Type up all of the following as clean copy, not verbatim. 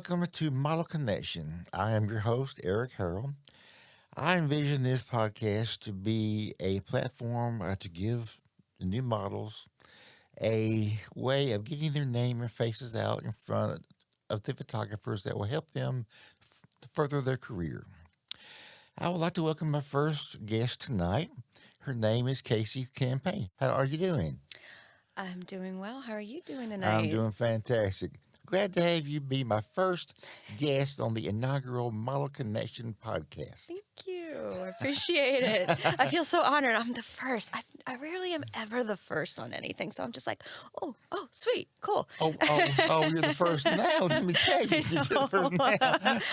welcome to Model Connection. I am your host, Eric Harrell. I envision this podcast to be a platform to give the new models a way of getting their name and faces out in front of the photographers that will help them further their career. I would like to welcome my first guest tonight. Her name is Cayce Campaign. How are you doing? I'm doing well. How are you doing I'm tonight? doing fantastic. Glad to have you be my first guest on the inaugural Model Connection podcast. Thank you. I appreciate it. I feel so honored. I'm the first. I rarely am ever the first on anything, so I'm just like, oh, sweet, cool. You're the first now. Let me tell you, I you're the know. first now.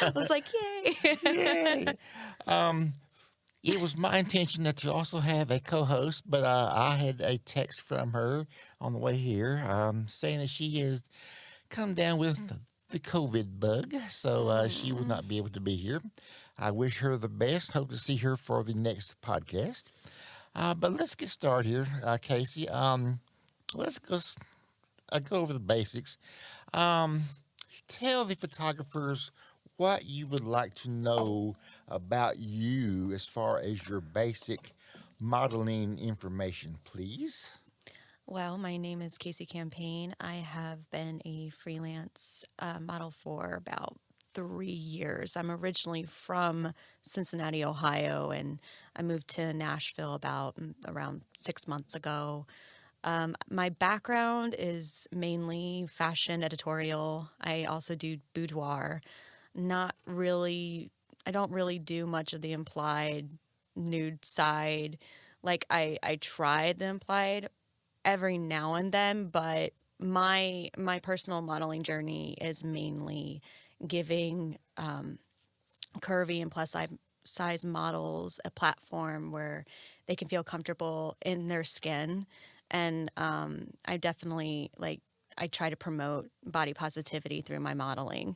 I was like, yay. Yay. Um, it was my intention that to also have a co-host, but I had a text from her on the way here saying that she has come down with the COVID bug, so she will not be able to be here. I wish her the best. Hope to see her for the next podcast. But let's get started here, Cayce. Let's go over the basics. Um, Tell the photographers what you would like to know about you as far as your basic modeling information, please. Well, my name is Cayce Campaign. I have been a freelance model for about 3 years. I'm originally from Cincinnati, Ohio, and I moved to Nashville about around 6 months ago. My background is mainly fashion editorial. I also do boudoir. Not really, I don't really do much of the implied nude side. Like I tried the implied every now and then, but my personal modeling journey is mainly giving curvy and size models a platform where they can feel comfortable in their skin. And I definitely I try to promote body positivity through my modeling.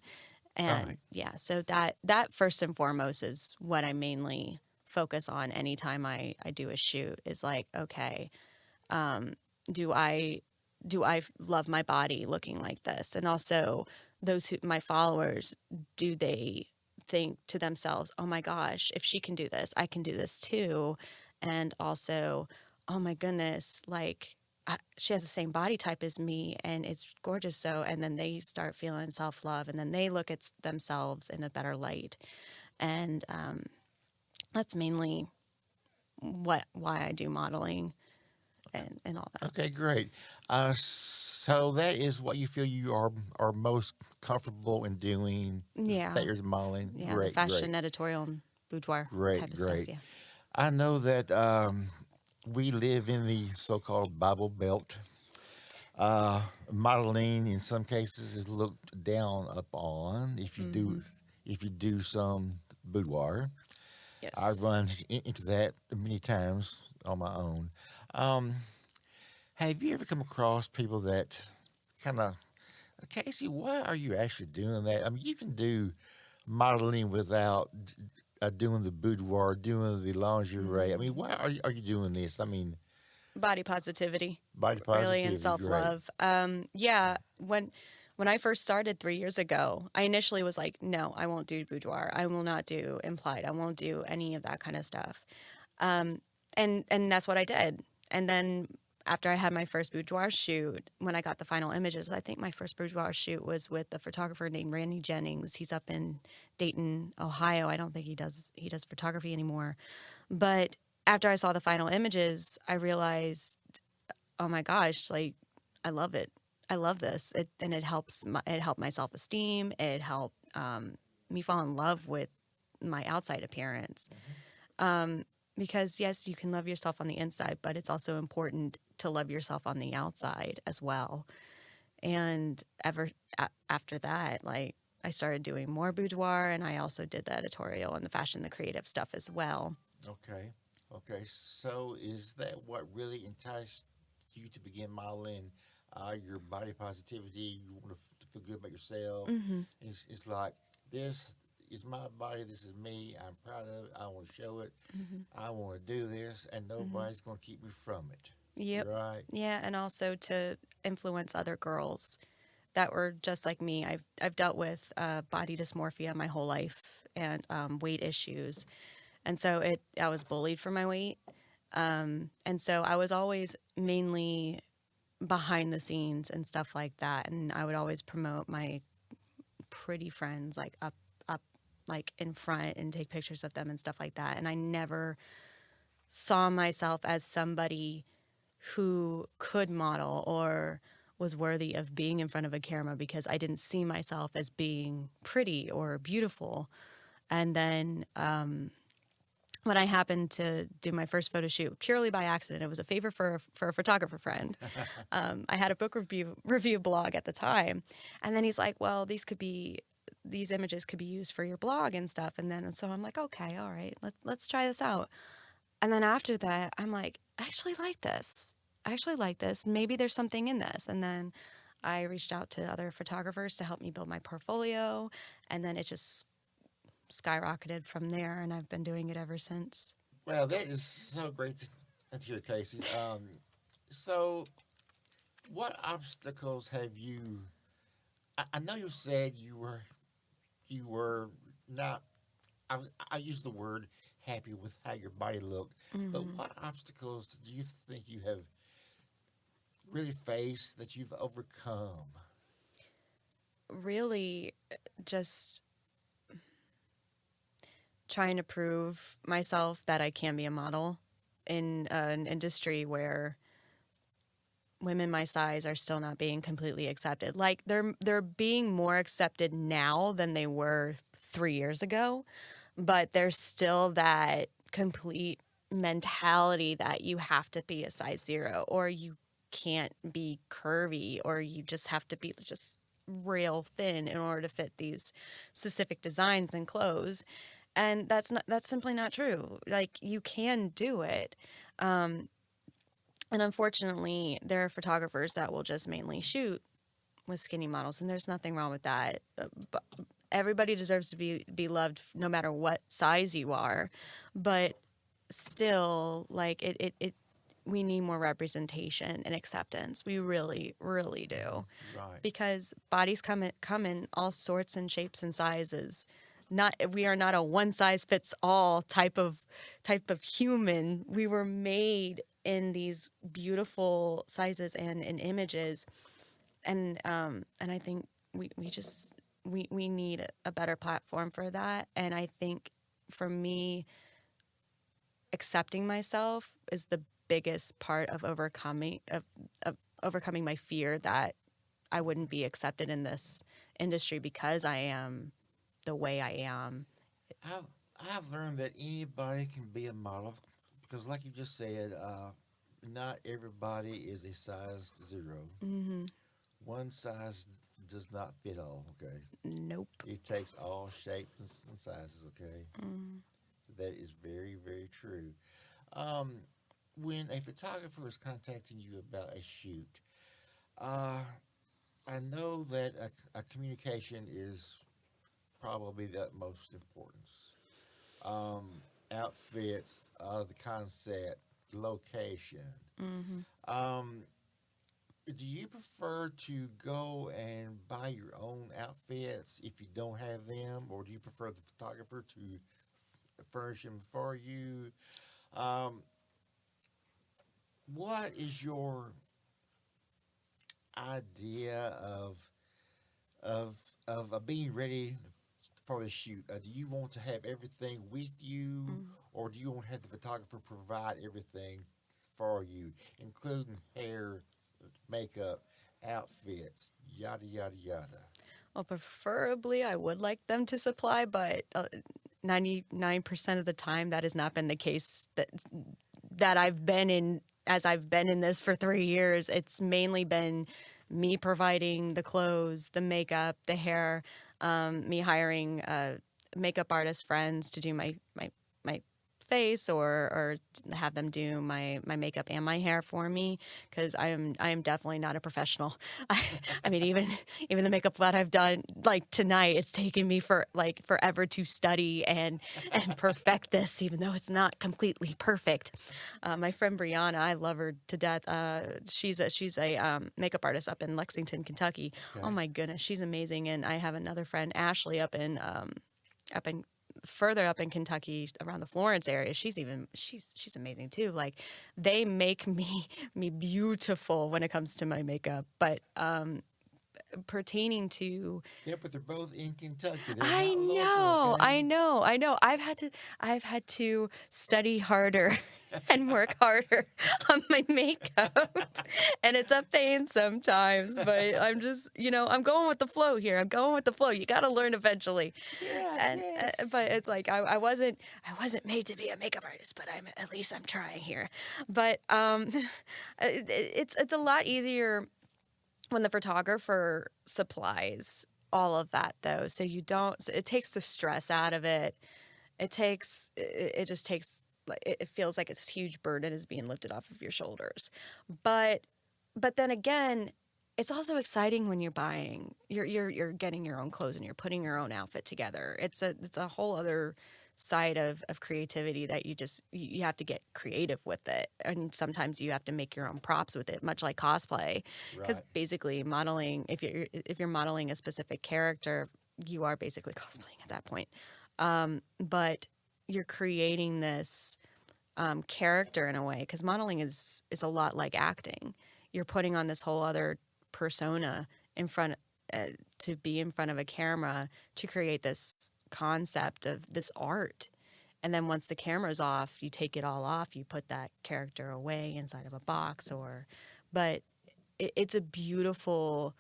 All right. And yeah, so that first and foremost is what I mainly focus on anytime I do a shoot is like, okay, do I love my body looking like this? And also my followers, do they think to themselves, "Oh my gosh, if she can do this, I can do this too." And also, "Oh my goodness, she has the same body type as me and it's gorgeous." So, and then they start feeling self-love and then they look at themselves in a better light. And that's mainly why I do modeling and all that. Okay, great. So that is what you feel you are most comfortable in doing. Yeah. That you're modeling. Yeah, the Great, great, fashion editorial and boudoir type great, of stuff. great. Yeah. I know that we live in the so-called Bible Belt. Modeling in some cases is looked down upon Hmm. if you do some boudoir. I've Yes. run into that many times on my own. Um, have you ever come across people that kind of, Casey, why are you actually doing that? I mean, you can do modeling without doing the boudoir, doing the lingerie. I Hmm. mean, why are you doing this? I mean, Body positivity, body really, and positivity, self great. love. Yeah. When I first started 3 years ago, I initially was like, no, I won't do boudoir. I will not do implied. I won't do any of that kind of stuff. Um, and that's what I did. And then after I had my first boudoir shoot, when I got the final images, I think my first boudoir shoot was with a photographer named Randy Jennings. He's up in Dayton, Ohio. I don't think he does photography anymore. But after I saw the final images, I realized, oh my gosh, like I love it. I love this. And it helped my self esteem. It helped me fall in love with my outside appearance. Because yes, you can love yourself on the inside, but it's also important to love yourself on the outside as well. And after that, like I started doing more boudoir, and I also did the editorial and the fashion, the creative stuff as well. Okay. Okay. So is that what really enticed you to begin modeling? Your body positivity. You want to feel good about yourself. Hmm. It's like this is my body. This is me. I'm proud of it. I want to show it. Hmm. I want to do this, and Hmm. nobody's going to keep me from it. Yep. Right. Yeah, and also to influence other girls that were just like me. I've dealt with body dysmorphia my whole life and weight issues, and so I was bullied for my weight, and so I was always mainly behind the scenes and stuff like that, and I would always promote my pretty friends like up like in front and take pictures of them and stuff like that, and I never saw myself as somebody who could model or was worthy of being in front of a camera because I didn't see myself as being pretty or beautiful. And then when I happened to do my first photo shoot purely by accident, it was a favor for a photographer friend. I had a book review blog at the time, and then he's like, "Well, these images could be used for your blog and stuff." And then so I'm like, "Okay, all right, let's try this out." And then after that, I'm like, I actually like this. I actually like this. Maybe there's something in this. And then I reached out to other photographers to help me build my portfolio. And then it just skyrocketed from there. And I've been doing it ever since. Well, that is so great to hear, Casey. So, what obstacles have you? I know you said you were not. I use the word happy with how your body looked, but Hmm. what obstacles do you think you have really faced that you've overcome? Really, just trying to prove myself that I can be a model in an industry where women my size are still not being completely accepted. Like they're being more accepted now than they were 3 years ago, but there's still that complete mentality that you have to be a size 0 or you can't be curvy or you just have to be just real thin in order to fit these specific designs and clothes. And that's simply not true. Like you can do it. And unfortunately, there are photographers that will just mainly shoot with skinny models, and there's nothing wrong with that. But everybody deserves to be loved no matter what size you are. But still, like we need more representation and acceptance. We really, really do, Right. because bodies come in all sorts and shapes and sizes. Not we are not a one size fits all type of human. We were made in these beautiful sizes and in images, and I think we just we need a better platform for that. And I think for me, accepting myself is the biggest part of overcoming my fear that I wouldn't be accepted in this industry because I am the way I am. I've I've learned that anybody can be a model because, like you just said, not everybody is a size 0. Hmm. One size does not fit all. Okay, Nope. it takes all shapes and sizes. Okay, Mm. that is very very true. Um, when a photographer is contacting you about a shoot, uh, I know that a communication is probably the utmost importance. Outfits, the concept, location. Hmm. Um, do you prefer to go and buy your own outfits if you don't have them, or do you prefer the photographer to furnish them for you? Um, what is your idea of being ready for the shoot? Do you want to have everything with you, Mm. or do you want to have the photographer provide everything for you, including hair, makeup, outfits, yada yada yada? Well, preferably, I would like them to supply, but 99% of the time, that has not been the case. That I've been in, as I've been in this for 3 years, it's mainly been me providing the clothes, the makeup, the hair, me hiring makeup artist friends to do my face or have them do my makeup and my hair for me, because I am definitely not a professional. I mean, even the makeup that I've done like tonight, it's taken me for like forever to study and perfect this, even though it's not completely perfect. My friend Brianna, I love her to death. She's a makeup artist up in Lexington, Kentucky. Oh Okay. my goodness, she's amazing. And I have another friend, Ashley, up in further up in Kentucky around the Florence area. She's amazing too. Like, they make me beautiful when it comes to my makeup. But pertaining to, Yeah, but they're both in Kentucky. They're I not local, know, okay? I know, I know. I've had to study harder and work harder on my makeup, and it's a pain sometimes. But I'm just, I'm going with the flow here. I'm going with the flow. You got to learn eventually, Yes, and yes. but it's like I wasn't made to be a makeup artist, but at least I'm trying here. But it's a lot easier when the photographer supplies all of that, though, so you don't, so it takes the stress out of it. It just takes, like, it feels like this huge burden is being lifted off of your shoulders. But then again, it's also exciting when you're buying, you're getting your own clothes and you're putting your own outfit together. It's a whole other side of creativity that you have to get creative with it, and sometimes you have to make your own props with it, much like cosplay, because Right. basically modeling, if you're modeling a specific character, you are basically cosplaying at that point. But you're creating this character in a way, because modeling is a lot like acting. You're putting on this whole other persona in front, to be in front of a camera, to create this concept of this art. And then once the camera's off, you take it all off, you put that character away inside of a box, but it's a beautiful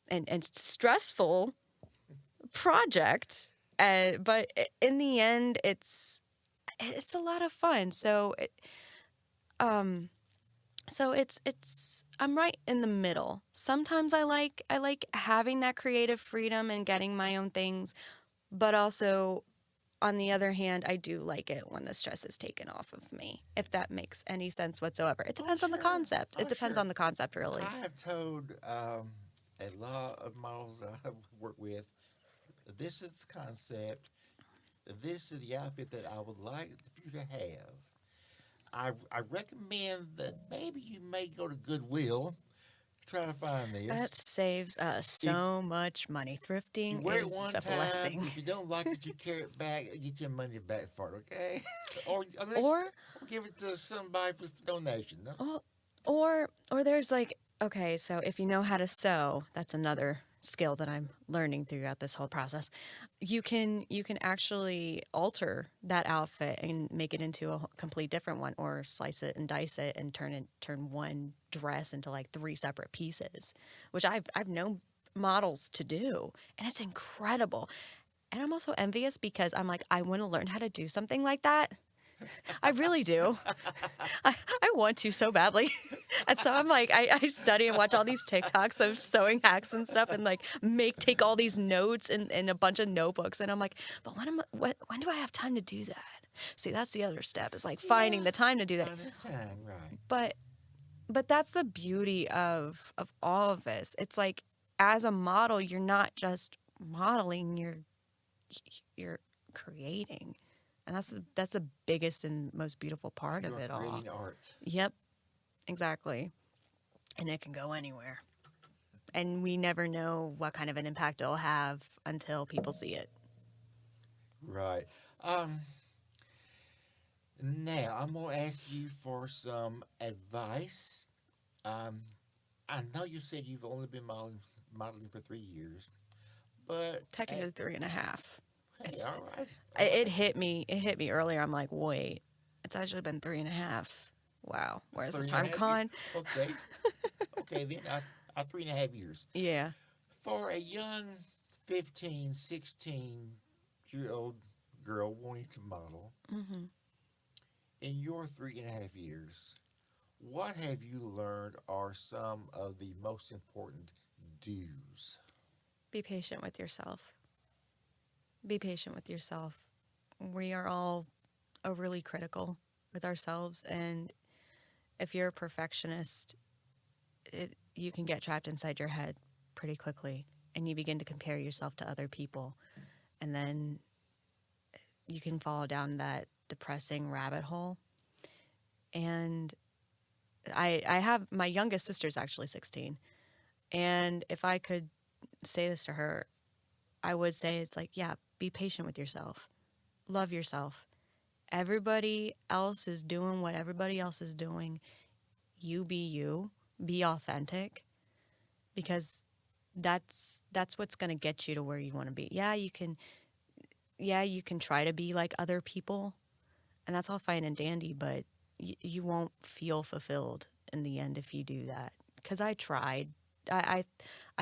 and stressful project. But in the end, it's a lot of fun. Um, so it's I'm right in the middle. Sometimes I like having that creative freedom and getting my own things, but also, on the other hand, I do like it when the stress is taken off of me, if that makes any sense whatsoever. It Oh, depends on the sure. concept. It Oh, depends sure. on the concept, really. I have told a lot of models I have worked with, this is the concept, this is the outfit that I would like for you to have. I recommend that maybe you may go to Goodwill, try to find That this. saves us If so much money. you Thrifting wear it is one a time, blessing. if you don't like it, you carry it back, get your money back for it, okay? or unless Or or give it to somebody for donation. No? Oh, or there's like, okay, so if you know how to sew, that's another skill that I'm learning throughout this whole process. You can actually alter that outfit and make it into a complete different one, or slice it and dice it and turn one dress into like three separate pieces, which I've known models to do, and it's incredible. And I'm also envious because I'm like, I want to learn how to do something like that. I really do. I want to so badly. And so I'm like, I study and watch all these TikToks of sewing hacks and stuff, and like take all these notes in a bunch of notebooks. And I'm like, but when do I have time to do that? See, that's the other step, is like finding Yeah, the time to do that. find the time, right. But that's the beauty of all of this. It's like, as a model, you're not just modeling, you're creating. And that's the biggest and most beautiful part You of are it all. creating art. Yep, exactly. And it can go anywhere. And we never know what kind of an impact it'll have until people see it. Right. Um, Now, I'm going to ask you for some advice. Um, I know you said you've only been modeling for 3 years, but Technically 3.5. hey, It's all right, all it right. hit me. It hit me earlier. I'm like, wait, it's actually been 3.5. Wow, where's the Three and a time half years. gone? Okay, okay, then 3.5 years. Yeah. For a young 15, 16-year old girl wanting to model, Hmm. in your 3.5 years, what have you learned are some of the most important do's? Be patient with yourself. Be patient with yourself. We are all overly critical with ourselves. And if you're a perfectionist, you can get trapped inside your head pretty quickly, and you begin to compare yourself to other people. And then you can fall down that depressing rabbit hole. And I have my youngest sister's actually 16. And if I could say this to her, I would say it's like, yeah, be patient with yourself. Love yourself. Everybody else is doing what everybody else is doing. You be you. Be authentic, because that's what's going to get you to where you want to be. Yeah, you can try to be like other people, and that's all fine and dandy, but you won't feel fulfilled in the end if you do that. Because I tried. I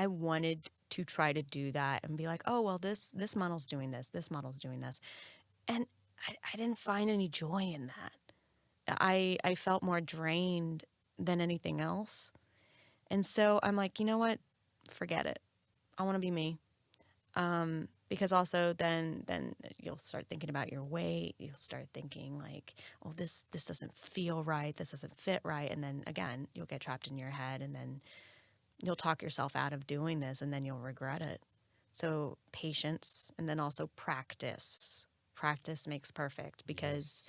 wanted to try to do that and be like, oh, well, this model's doing this model's doing this. And I didn't find any joy in that. I felt more drained than anything else. And so I'm like, you know what? Forget it. I want to be me. Because also then you'll start thinking about your weight. You'll start thinking like, oh, this doesn't feel right. This doesn't fit right. And then again, you'll get trapped in your head, and then you'll talk yourself out of doing this, and then you'll regret it. So patience, and then also practice. Practice makes perfect, because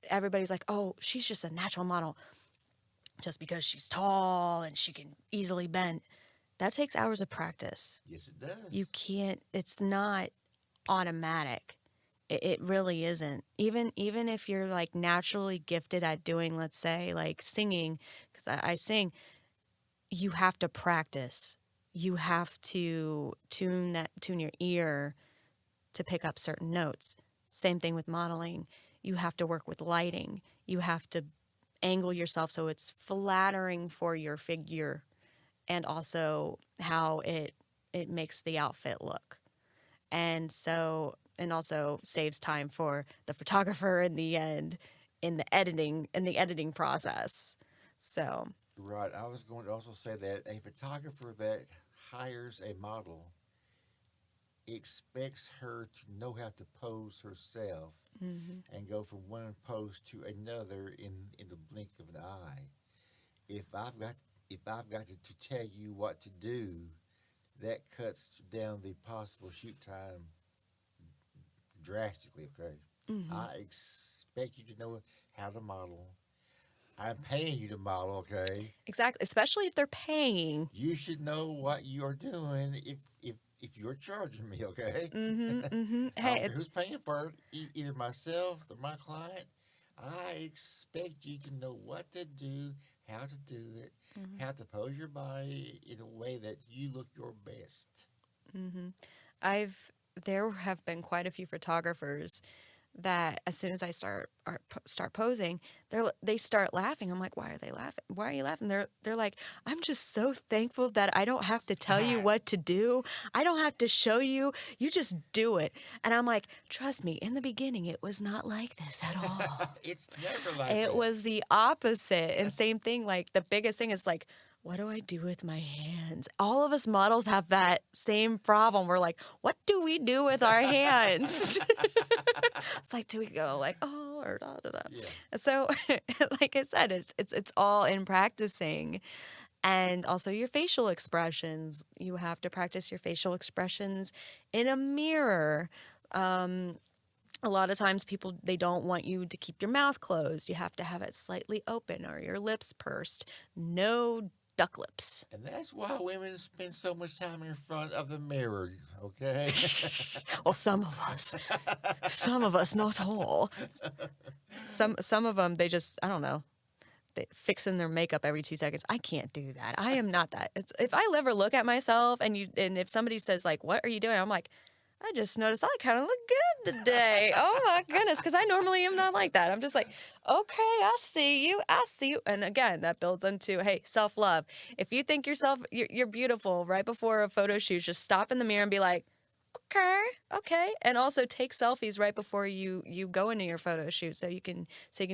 everybody's like, oh, she's just a natural model just because she's tall and she can easily bend. That takes hours of practice. Yes, it does. You can't, it's not automatic. It really isn't. Even if you're like naturally gifted at doing, let's say, like singing, because I sing, you have to practice. You have to tune your ear to pick up certain notes. Same thing with modeling. You have to work with lighting. You have to angle yourself so it's flattering for your figure, and also how it makes the outfit look. And also saves time for the photographer in the end, in the editing process. So Right. I was going to also say that a photographer that hires a model expects her to know how to pose herself and go from one pose to another in the blink of an eye. If I've got to tell you what to do, that cuts down the possible shoot time drastically. Okay, I expect you to know how to model. I'm paying you to model. Okay, exactly, especially if they're paying. you should know what you are doing if you're charging me. Okay, I don't Hey, care who's paying for it, either myself or my client. I expect you to know what to do, how to do it, how to pose your body in a way that you look your best. I've there have been quite a few photographers that as soon as I start posing, they start laughing. I'm like, why are they laughing? Why are you laughing? They're like, I'm just so thankful that I don't have to tell you what to do. I don't have to show you. You just do it. And I'm like, trust me, in the beginning, it was not like this at all. It's never like It that. was the opposite. And same thing, like the biggest thing is like, what do I do with my hands? All of us models have that same problem. We're like, what do we do with our hands? It's like, do we go like, oh, or da da da? Yeah. So, like I said, it's all in practicing. And also your facial expressions. You have to practice your facial expressions in a mirror. A lot of times people, they don't want you to keep your mouth closed. You have to have it slightly open or your lips pursed. No duck lips. And that's why women spend so much time in front of the mirror, okay? Well, some of us, not all. Some of them, they just, I don't know, they fixing their makeup every 2 seconds. I can't do that. I am not that. If I ever look at myself and if somebody says like, what are you doing? I'm like, I just noticed I kind of look good today. Oh my goodness, because I normally am not like that. I'm just like, okay, I see you. And again, that builds into, hey, self-love. If you think you're beautiful right before a photo shoot, just stop in the mirror and be like, okay. And also take selfies right before you go into your photo shoot, so you can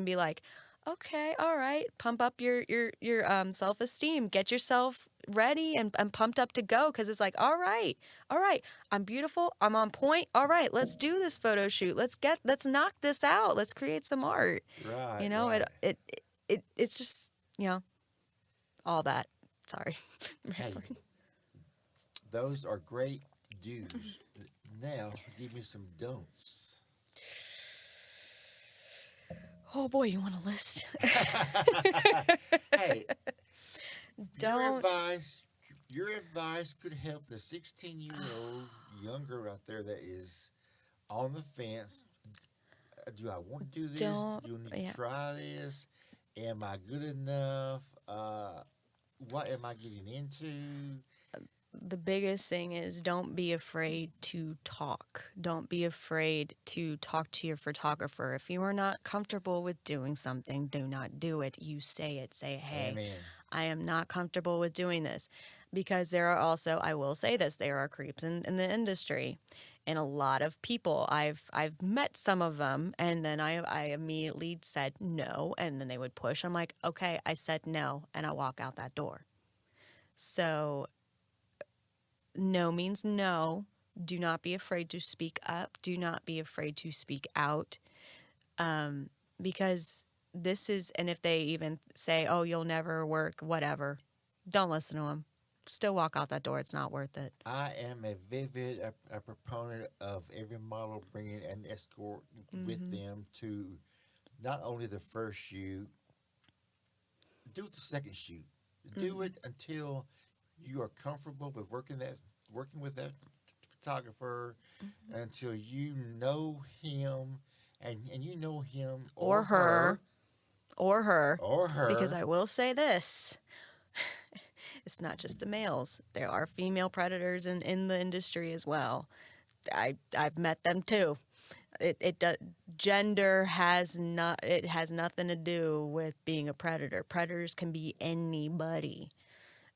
be like, Okay, all right. Pump up your self-esteem. Get yourself ready and pumped up to go because it's like, all right, I'm beautiful, I'm on point. All right, let's do this photo shoot. Let's knock this out. Let's create some art. Right, You know, right. it's just, you know, all that. Sorry. Hey, those are great do's. Now, give me some don'ts. Oh boy, you want a list? Hey, your Don't advice, your advice could help the 16-year-old younger out there that is on the fence. Do I want to do this? don't Do I need yeah. to try this? Am I good enough? What am I getting into? The biggest thing is don't be afraid to talk. Don't be afraid to talk to your photographer. If you are not comfortable with doing something, do not do it. You say it. Say, hey, Amen. I am not comfortable with doing this. Because there are also, I will say this, there are creeps in the industry. And a lot of people, I've met some of them, and then I immediately said no, and then they would push. I'm like, okay, I said no, and I walk out that door. So no means no. Do not be afraid to speak up. Do not be afraid to speak out. Because this is, and if they even say, oh, you'll never work, whatever, don't listen to them. Still walk out that door. It's not worth it. I am a proponent of every model bringing an escort with them to not only the first shoot, do the second shoot. Do it until you are comfortable with working with that photographer, until you know him and you know him Or her. Or her. or Because her. I will say this, it's not just the males. There are female predators in the industry as well. I've met them too. It does, gender has not, it has nothing to do with being a predator. Predators can be anybody.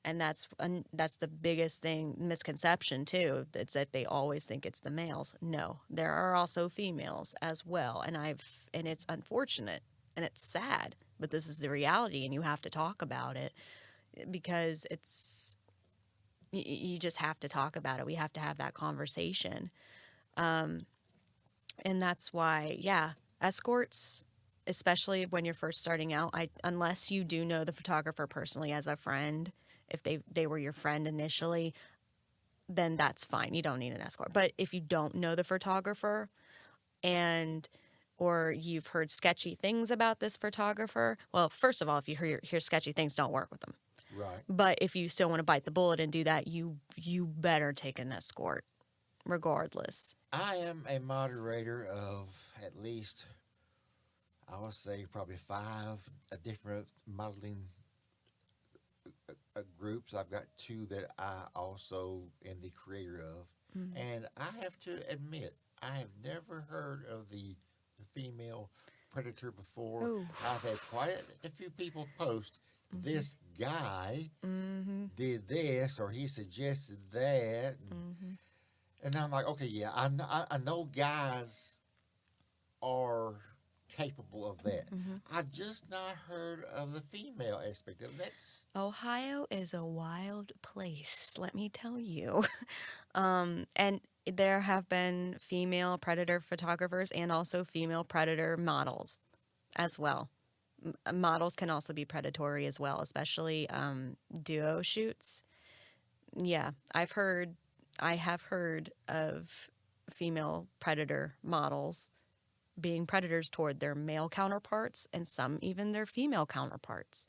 And that's the biggest thing, misconception too. It's that they always think it's the males. No, there are also females as well, and it's unfortunate and it's sad, but this is the reality, and you have to talk about it because you just have to talk about it. We have to have that conversation, and that's why, yeah, escorts. Especially when you're first starting out, unless you do know the photographer personally as a friend, if they were your friend initially, then that's fine. You don't need an escort. But if you don't know the photographer and or you've heard sketchy things about this photographer, well, first of all, if you hear sketchy things, don't work with them. Right. But if you still want to bite the bullet and do that, you better take an escort, regardless. I am a moderator of at least, I would say, probably five different modeling groups. I've got two that I also am the creator of. And I have to admit, I have never heard of the female predator before. Oh, I've had quite a few people post, this guy did this or he suggested that. And I'm like, okay, yeah, I know guys are capable of that. I just not heard of the female aspect of that. Ohio is a wild place, let me tell you. And there have been female predator photographers and also female predator models as well. Models can also be predatory as well, especially duo shoots. Yeah, I have heard of female predator models being predators toward their male counterparts and some even their female counterparts.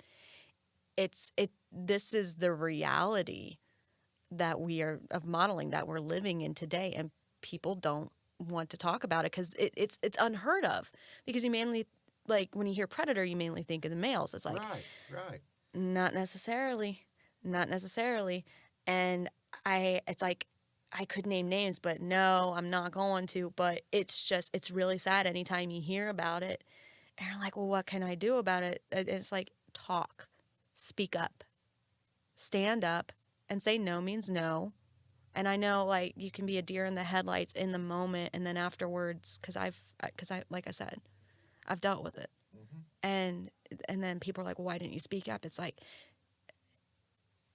This is the reality that we are of modeling that we're living in today, and people don't want to talk about it because it's unheard of, because you mainly, like, when you hear predator you mainly think of the males. It's like, Right, right. not necessarily, not necessarily. And it's like, I could name names, but no, I'm not going to. But it's really sad anytime you hear about it. And you're like, well, what can I do about it? And it's like, talk, speak up, stand up, and say no means no. And I know, like, you can be a deer in the headlights in the moment, and then afterwards, because like I said, I've dealt with it. Hmm. And and then people are like, why didn't you speak up? It's like,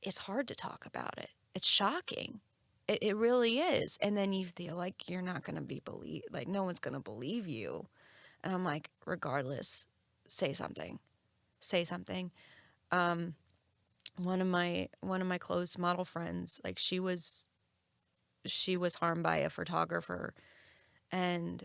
it's hard to talk about it. It's shocking. It really is. And then you feel like you're not going to be believed, like no one's going to believe you. And I'm like, regardless, say something. Say something. Um, one of my close model friends, like she was harmed by a photographer, and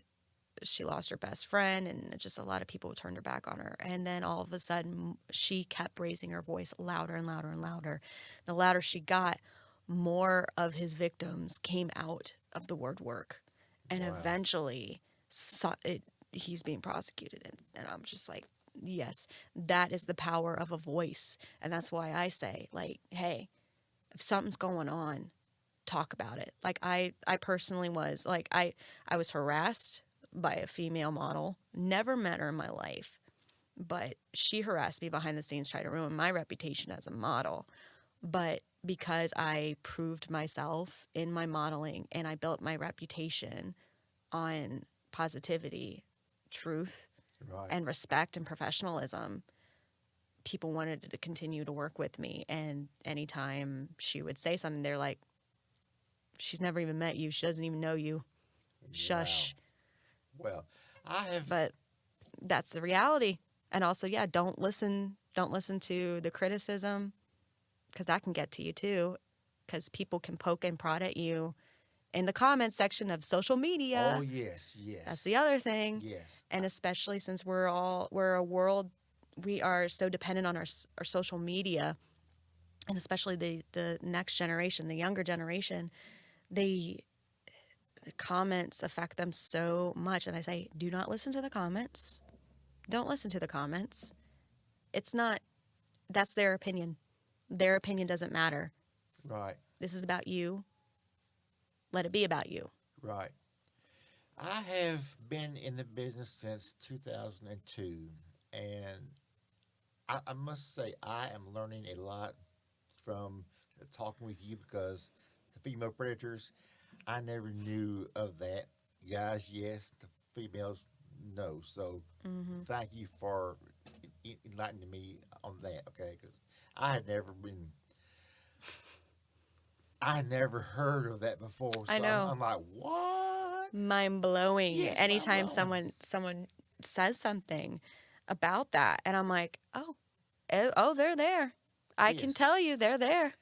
she lost her best friend, and just a lot of people turned their back on her. And then all of a sudden she kept raising her voice louder and louder and louder. The louder she got, more of his victims came out of the word work, and Wow. eventually he's being prosecuted. And I'm just like, yes, that is the power of a voice. And that's why I say, like, hey, if something's going on, talk about it. Like I personally was like, I was harassed by a female model. Never met her in my life, but she harassed me behind the scenes, tried to ruin my reputation as a model. But because I proved myself in my modeling and I built my reputation on positivity, truth, Right. and respect and professionalism, people wanted to continue to work with me. And anytime she would say something, they're like, she's never even met you. She doesn't even know you. Wow. Shush. Well, I have. But that's the reality. And also, yeah, don't listen to the criticism, because that can get to you too, because people can poke and prod at you in the comments section of social Oh media. yes, That's the yes, other thing. yes. And especially since we're a world, we are so dependent on our social media, and especially the next generation, the younger generation, they the comments affect them so much. And I say, do not listen to the comments. Don't listen to the comments. It's not, that's their opinion. Their opinion doesn't matter. Right. This is about you. Let it be about you. Right. I have been in the business since 2002, and I must say I am learning a lot from talking with you, because the female predators, I never knew of that. Guys, yes, the females, no. So Hmm. thank you for enlightening me on that, okay? Because I had never been, I had never heard of that before. I So know. I'm like, what? Mind blowing. Yes, mind Anytime blowing. someone says something about that, and I'm like, oh, they're there. I can Yes. tell you they're there.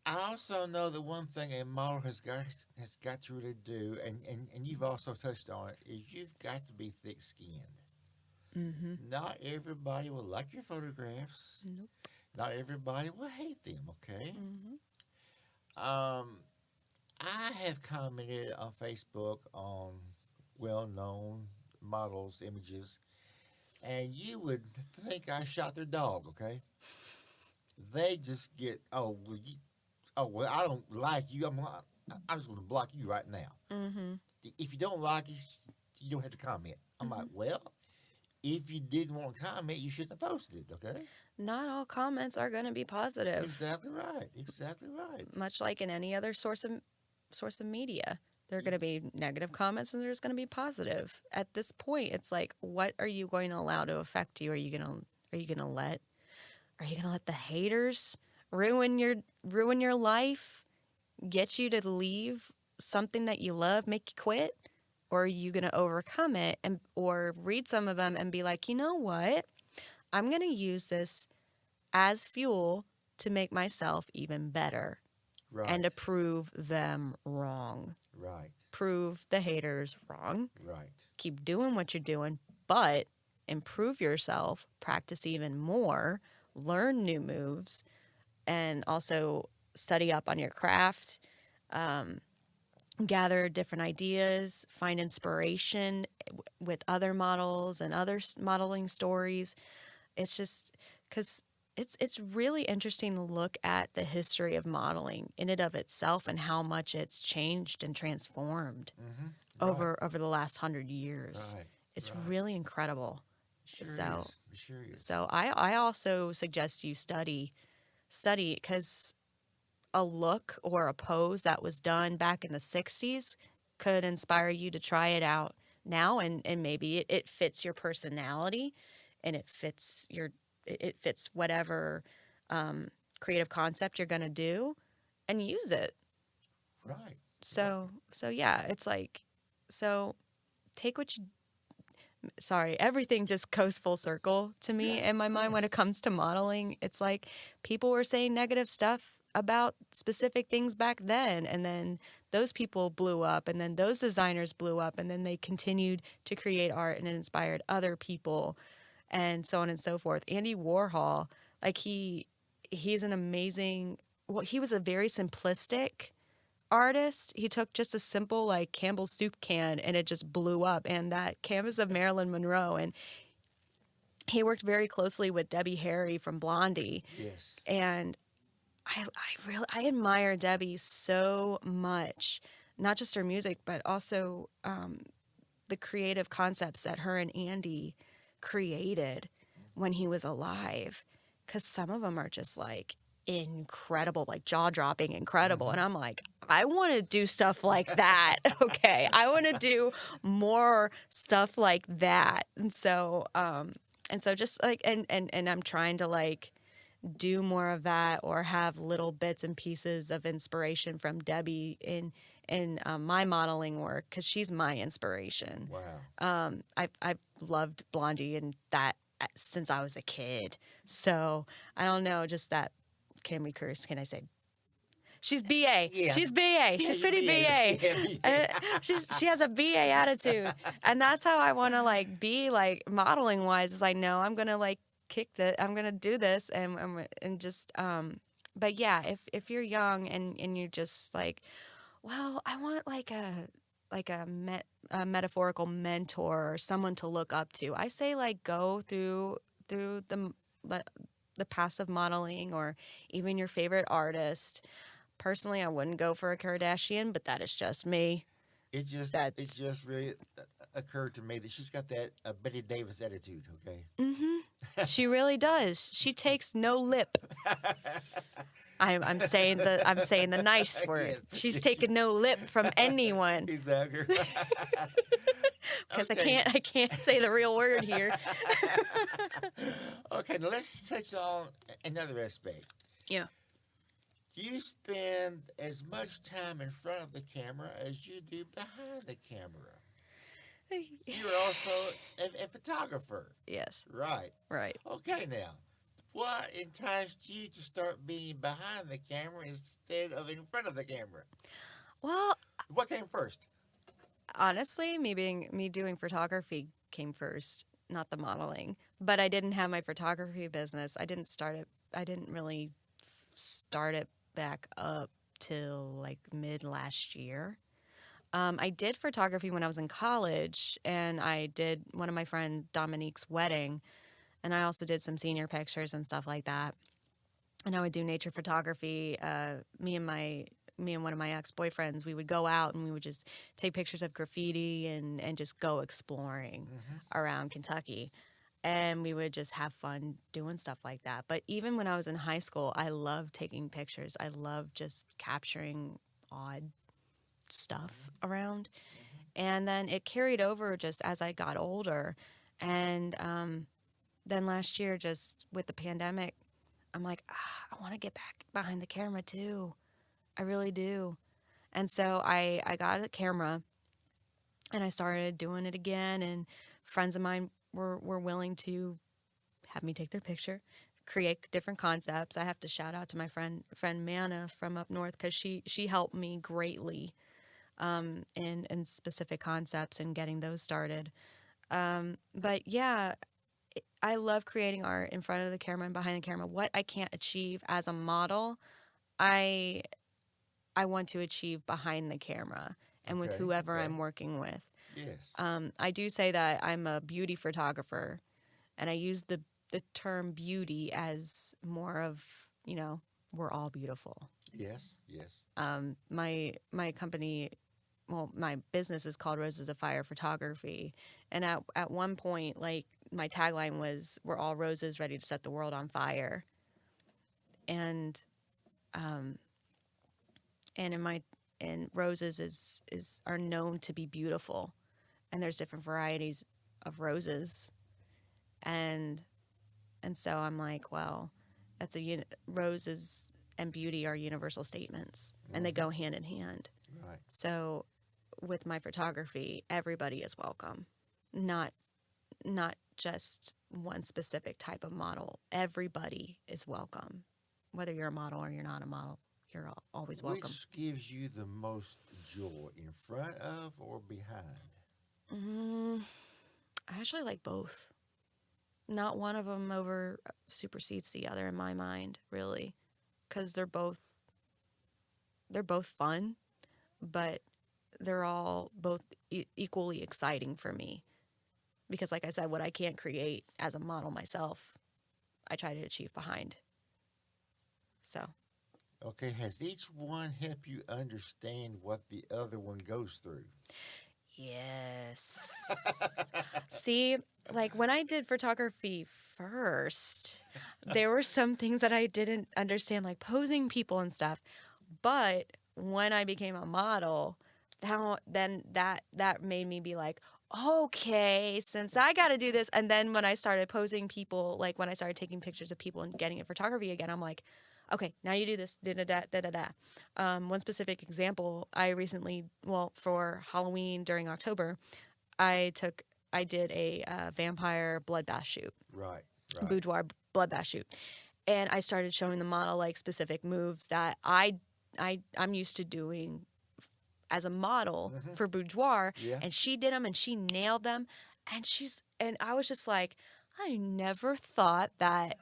I also know that one thing a model has got to really do, and you've also touched on it, is you've got to be thick skinned. Mm-hmm. Not everybody will like your photographs. Nope. Not everybody will hate them. Okay. Mm-hmm. Um, I have commented on Facebook on well-known models' images, and you would think I shot their dog. Okay. They just get, oh well, I don't like you. I'm just going to block you right now. Mm-hmm. If you don't like it, you don't have to comment. I'm like, Mm-hmm. well, if you didn't want to comment, you shouldn't have posted it. Okay. Not all comments are going to be positive. Exactly right. Exactly right. Much like in any other source of media. There are going to be negative comments and there's going to be positive. At this point, it's like, what are you going to allow to affect you? Are you going to let the haters ruin your life, get you to leave something that you love, make you quit? Or are you going to overcome it and or read some of them and be like, "You know what? I'm going to use this as fuel to make myself even better and Right. to prove them wrong." Right. Prove the haters wrong. Right. Keep doing what you're doing, but improve yourself, practice even more, learn new moves, and also study up on your craft, um, gather different ideas, find inspiration with other models and other modeling stories. It's just because it's really interesting to look at the history of modeling in and of itself and how much it's changed and transformed Mm-hmm. Right. over the last 100 years. Right. It's Right. really incredible. Sure So is. It sure is. so I also suggest you study, because a look or a pose that was done back in the 60s could inspire you to try it out now, and maybe it fits your personality, and it fits whatever creative concept you're going to do, and use it. Right. Right. So yeah, it's like, so take what you, sorry, everything just goes full circle to me Yes. in my mind when Yes. it comes to modeling. It's like people were saying negative stuff about specific things back then, and then those people blew up, and then those designers blew up, and then they continued to create art and inspired other people, and so on and so forth. Andy Warhol, like he's an amazing, well, he was a very simplistic artist. He took just a simple like Campbell's soup can and it just blew up. And that canvas of Marilyn Monroe, and he worked very closely with Debbie Harry from Blondie. Yes. And I admire Debbie so much, not just her music, but also the creative concepts that her and Andy created when he was alive. Because some of them are just like incredible, like jaw dropping incredible. And I'm like, I want to do stuff like that. Okay. I want to do more stuff like that. And so just like, and I'm trying to like do more of that, or have little bits and pieces of inspiration from Debbie in my modeling work, because she's my inspiration. Wow. I've loved Blondie and that since I was a kid. So I don't know, just that. Can we curse? Can I say? She's BA. Yeah. She's BA. Yeah, She's you pretty BA. Yeah. She has a BA attitude, and that's how I want to like be like modeling wise. Is I know I'm gonna like kick the. I'm gonna do this and just But yeah, if you're young and you're just like, well, I want like a metaphorical mentor or someone to look up to. I say like go through the passive modeling, or even your favorite artist. Personally, I wouldn't go for a Kardashian, but that is just me. It That's just really occurred to me that she's got that Betty Davis attitude. Okay. she really does. She takes no lip. I'm saying the nice word. Yes. She's taking no lip from anyone, Exactly. because Okay. I can't say the real word here. Okay. Now let's touch on another aspect. Yeah. You spend as much time in front of the camera as you do behind the camera. You're also a photographer, Yes. right? Right. Okay, now, what enticed you to start being behind the camera instead of in front of the camera? Well, What came first? honestly, me doing photography came first, not the modeling. But I didn't have my photography business. I didn't start it. I didn't really start it back up till like mid last year. I did photography when I was in college, and I did one of my friend Dominique's wedding, and I also did some senior pictures and stuff like that. And I would do nature photography. Me and one of my ex boyfriends, we would go out and we would just take pictures of graffiti and just go exploring around Kentucky. And we would just have fun doing stuff like that. But even when I was in high school, I loved taking pictures. I loved just capturing odd stuff around. And then it carried over just as I got older. And then last year, just with the pandemic, I'm like, I want to get back behind the camera too. I really do. And so I got a camera and I started doing it again. And friends of mine were willing to have me take their picture, create different concepts. I have to shout out to my friend Manna from up north, because she helped me greatly in specific concepts and getting those started. But yeah, I love creating art in front of the camera and behind the camera. What I can't achieve as a model, I I want to achieve behind the camera and with Okay. whoever Okay. I'm working with. Yes. I do say that I'm a beauty photographer, and I use the term beauty as more of, we're all beautiful. Yes. Yes. My company, well, my business is called Roses of Fire Photography, and at one point, like, my tagline was, "We're all roses ready to set the world on fire," and and in my and roses is are known to be beautiful, and there's different varieties of roses, and so I'm like, well, that's roses and beauty are universal statements, and they go hand in hand. Right. So with my photography, everybody is welcome, not just one specific type of model. Everybody is welcome, whether you're a model or you're not a model. You're always welcome. Which gives you the most joy, in front of or behind? I actually like both. Not one of them over supersedes the other in my mind, really, because they're both fun, but they're all both equally exciting for me. Because, like I said, what I can't create as a model myself, I try to achieve behind. So, Okay, has each one helped you understand what the other one goes through? yes. See, like when I did photography first, there were some things that I didn't understand, like posing people and stuff. But when I became a model, then that made me be like, okay, since I got to do this. And then when I started posing people, like when I started taking pictures of people and getting in photography again, I'm like, okay, now you do this, da da da da da da. One specific example, I recently, well, for Halloween during October, I did a vampire bloodbath shoot, Right, right. boudoir bloodbath shoot, and I started showing the model like specific moves that I'm used to doing as a model for boudoir, Yeah. and she did them and she nailed them, and I was just like, I never thought that's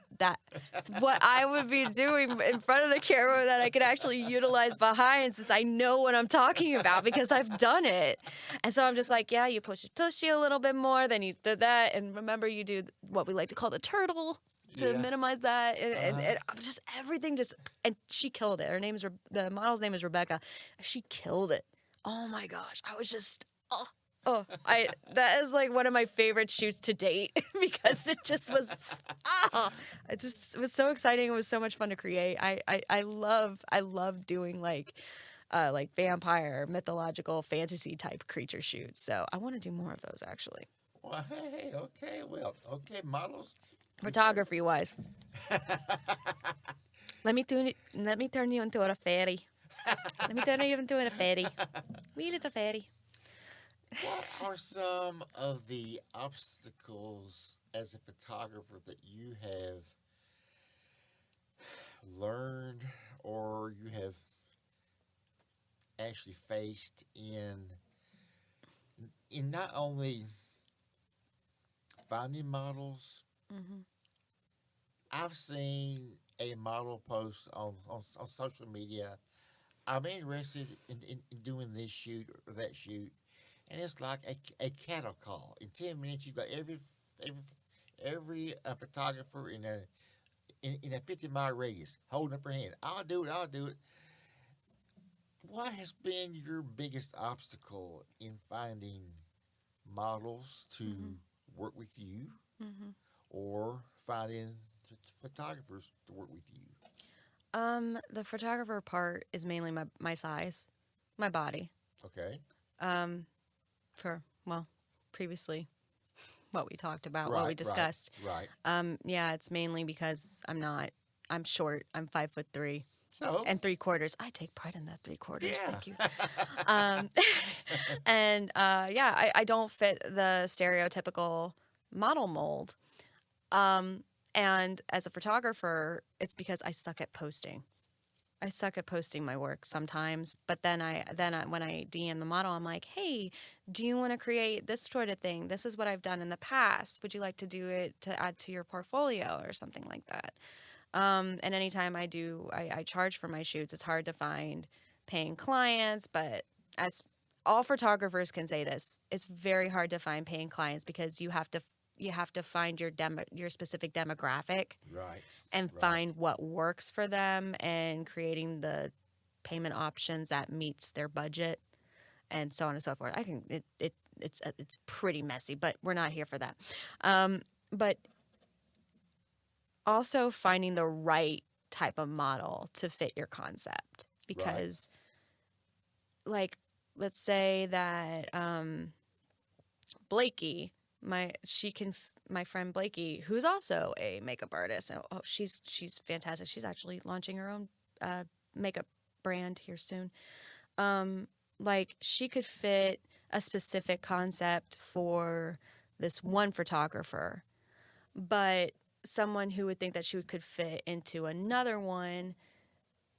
what I would be doing in front of the camera that I could actually utilize behind, since I know what I'm talking about because I've done it. And so I'm just like, yeah, you push your tushy a little bit more, then you did that, and remember you do what we like to call the turtle to Yeah. minimize that, and just everything just, and she killed it. The model's name is Rebecca. She killed it. Oh my gosh, I was just that is like one of my favorite shoots to date because it just was it was so exciting. It was so much fun to create. I love doing like vampire, mythological, fantasy type creature shoots. So I want to do more of those actually. Well, hey, okay, well, okay, models. Photography wise. Let me turn you into a fairy. Let me turn you into a fairy. Wee little fairy. What are some of the obstacles as a photographer that you have learned or you have actually faced in not only finding models? I've seen a model post on social media. I'm interested in doing this shoot or that shoot, and it's like a cattle call. In 10 minutes, you've got every photographer in a 50-mile radius holding up her hand. I'll do it. I'll do it. What has been your biggest obstacle in finding models to work with you, or finding photographers to work with you? The photographer part is mainly my size, my body. Okay. Previously, what we talked about, Right. what we discussed. Right. Yeah, it's mainly because I'm short. I'm 5'3" So. and 3/4. I take pride in that 3/4. Yeah. Thank you. And yeah, I don't fit the stereotypical model mold. And as a photographer, it's because I suck at posting. I suck at posting my work sometimes, but then when I DM the model, I'm like, hey, do you want to create this sort of thing? This is what I've done in the past. Would you like to do it to add to your portfolio or something like that? And anytime I charge for my shoots. It's hard to find paying clients, but as all photographers can say this, it's very hard to find paying clients because you have to find your specific demographic, Right. and find what works for them, and creating the payment options that meets their budget, and so on and so forth. It's pretty messy, but we're not here for that. But also finding the right type of model to fit your concept, because like, let's say that Blakey, my friend Blakey, who's also a makeup artist. Oh, she's fantastic. She's actually launching her own makeup brand here soon. Like she could fit a specific concept for this one photographer, but someone who would think that she could fit into another one,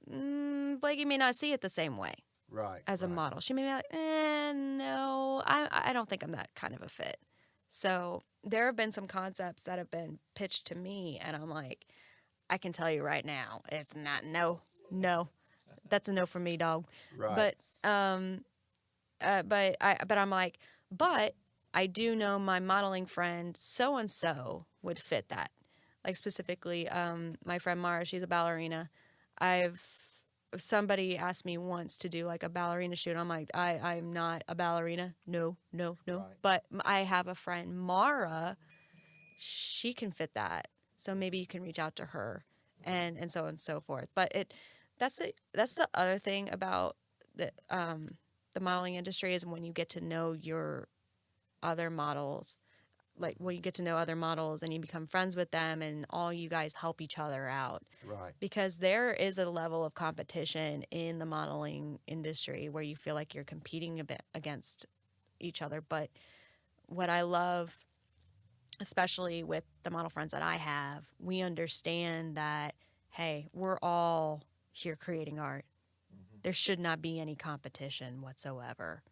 Blakey may not see it the same way Right. as a Right. model. She may be like, no, I don't think I'm that kind of a fit. So there have been some concepts that have been pitched to me, and I'm like, I can tell you right now, it's not no. That's a no for me, dog. Right. But but I'm like, but I do know my modeling friend so and so would fit that. Like specifically, my friend Mara, she's a ballerina. I've somebody asked me once to do like a ballerina shoot. I'm like, I'm not a ballerina. No, no, no. Right. But I have a friend Mara. She can fit that. So maybe you can reach out to her, and so on and so forth. But that's the other thing about the modeling industry is when you get to know your other models, like when you get to know other models and you become friends with them and all you guys help each other out. Right. Because there is a level of competition in the modeling industry where you feel like you're competing a bit against each other. But what I love, especially with the model friends that I have, we understand that, hey, we're all here creating art. There should not be any competition whatsoever.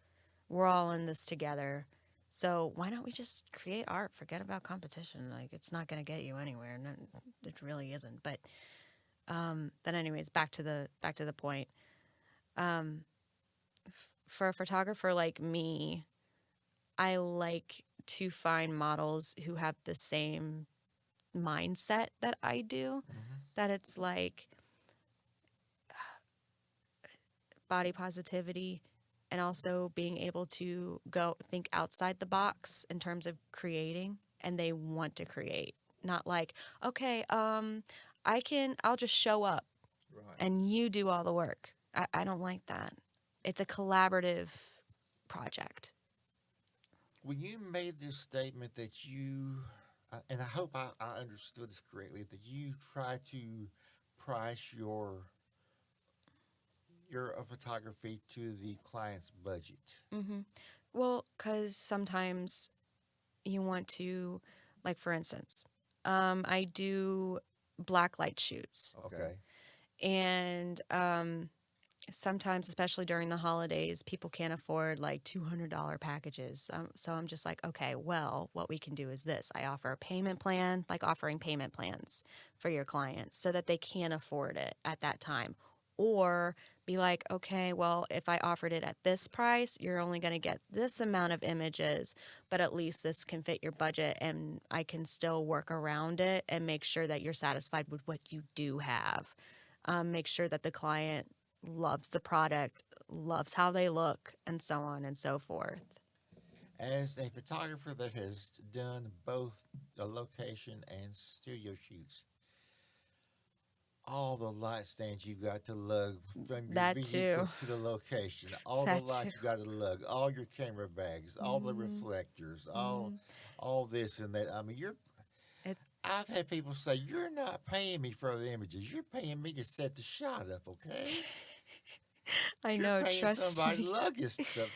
We're all in this together. So why don't we just create art? Forget about competition. Like it's not going to get you anywhere. No, it really isn't. But anyways, back to the point. For a photographer like me, I like to find models who have the same mindset that I do. That it's like body positivity and also being able to go think outside the box in terms of creating, and they want to create, not like, okay, I'll just show up Right. and you do all the work. I don't like that. It's a collaborative project. When you made this statement that and I hope I understood this correctly, that you try to price your photography to the client's budget. Well, because sometimes you want to, like for instance, I do black light shoots, Okay. and sometimes, especially during the holidays, people can't afford like $200 packages. So I'm just like, okay, well, what we can do is this. I offer a payment plan, like offering payment plans for your clients so that they can afford it at that time. Or be like, okay, well, if I offered it at this price, you're only going to get this amount of images, but at least this can fit your budget and I can still work around it and make sure that you're satisfied with what you do have. Make sure that the client loves the product, loves how they look, and so on and so forth. As a photographer that has done both the location and studio shoots, all the light stands you've got to lug from your That vehicle too. to the location, all the That too. lights you got to lug, all your camera bags, all the reflectors, all this and that. I mean, It, I've had people say, "You're not paying me for the images. You're paying me to set the shot up, okay? I You're know, paying trust somebody to me. lug this stuff."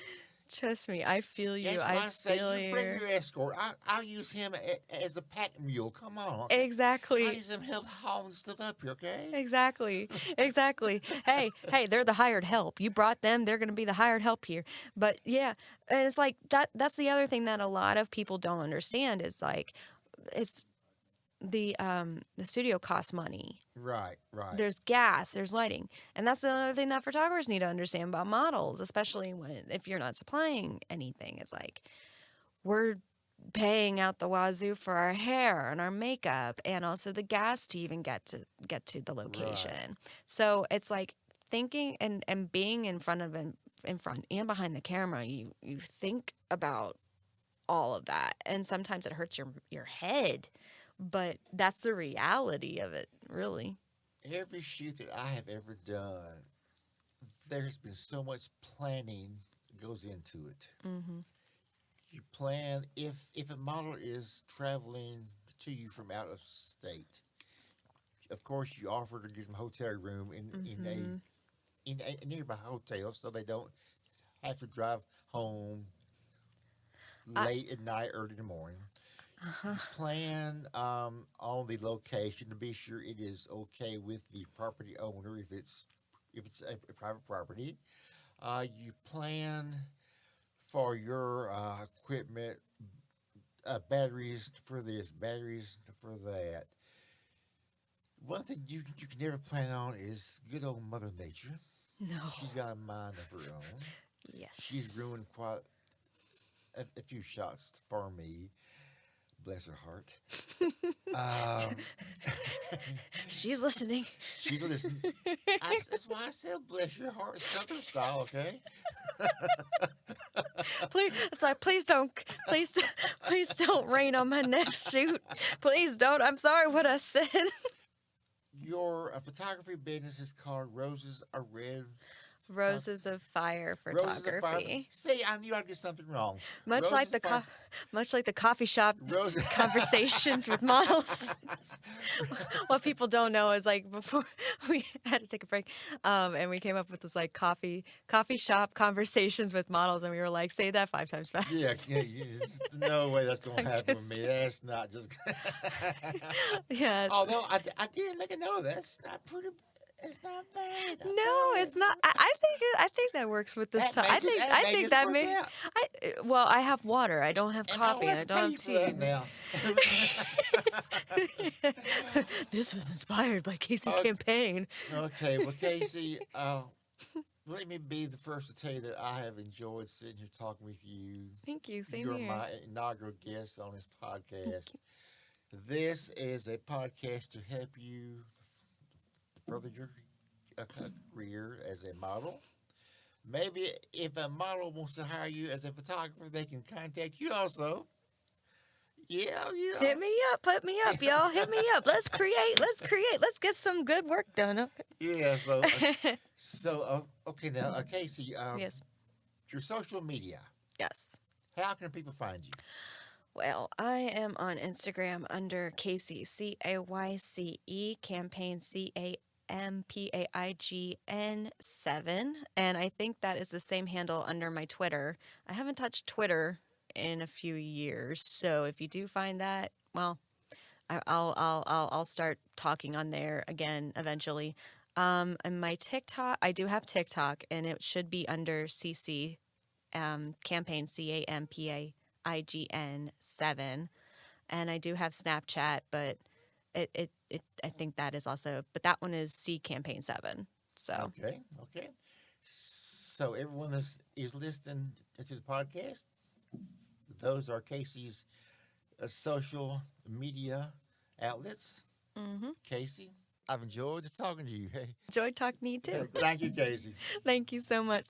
Trust me. I feel you. That's I why I say feel you bring you. your escort. I'll use him as a pack mule. Come on, okay? I Exactly. need some help hauling stuff up here, okay? Exactly. Exactly. Hey, they're the hired help. You brought them, they're going to be the hired help here. But yeah, and it's like that's the other thing that a lot of people don't understand is like it's the studio costs money. Right, right, There's gas, there's lighting. And that's another thing that photographers need to understand about models, especially when if you're not supplying anything. It's like we're paying out the wazoo for our hair and our makeup and also the gas to even get to the right. location. So it's like thinking and being in front and behind the camera, you think about all of that. And sometimes it hurts your head, but that's the reality of it, really. Every shoot that I have ever done, there has been so much planning goes into it. You plan if a model is traveling to you from out of state. Of course, you offer to give them a hotel room Mm-hmm. in a nearby hotel, so they don't have to drive home I, late at night, early in the morning. uh-huh. You plan on the location to be sure it is okay with the property owner if it's a private property. You plan for your equipment, batteries for this, batteries for that. One thing you can never plan on is good old Mother Nature. No. She's got a mind of her own. She's Yes. ruined quite a few shots for me. Bless her heart. Um, She's listening. she's listening. That's why I said bless your heart, Southern style, okay? Please, it's like please, please don't rain on my next shoot. Please don't. I'm sorry what I said. Your photography business is called Roses Are Red. Roses of Fire Roses Are Fire. photography. See, I knew I'd get something wrong. Much like Roses the Fire. much like the coffee shop Roses. conversations with models. What people don't know is like before we had to take a break, and we came up with this like coffee shop conversations with models, and we were like, say that 5 times fast. No way that's gonna I'm happen with just- me. That's not just. Yes. Although I did make a note of that. It's not pretty. It's not bad. Not No, bad. it's not. I think that works with this That time. make it- that I make think it that work may. out. Well, I have water. I don't have And coffee, and I I have don't to have pay you tea. for that now. This was inspired by Cayce Okay. Campaign. Okay, well, Casey, let me be the first to tell you that I have enjoyed sitting here talking with you. Thank you. Same You're here. my inaugural guest on this podcast. This is a podcast to help you further your career as a model. Maybe if a model wants to hire you as a photographer, they can contact you also. Yeah. Hit me up. Put me up, y'all. Hit me up. Let's create. Let's get some good work done. Okay. Yeah. Okay. Now, Casey, Yes. your social media. Yes. How can people find you? Well, I am on Instagram under Cayce, Cayce, campaign CAMPAIGN7. And I think that is the same handle under my Twitter. I haven't touched Twitter in a few years. So if you do find that, well, I'll start talking on there again eventually. And my TikTok, I do have TikTok, and it should be under CC campaign CAMPAIGN7, and I do have Snapchat, but it I think that is also, but that one is C campaign 7. So Okay. So everyone is listening to the podcast. Those are Casey's social media outlets. Casey, I've enjoyed talking to you. Hey, enjoy talking to you too. thank you, Casey. Thank you so much.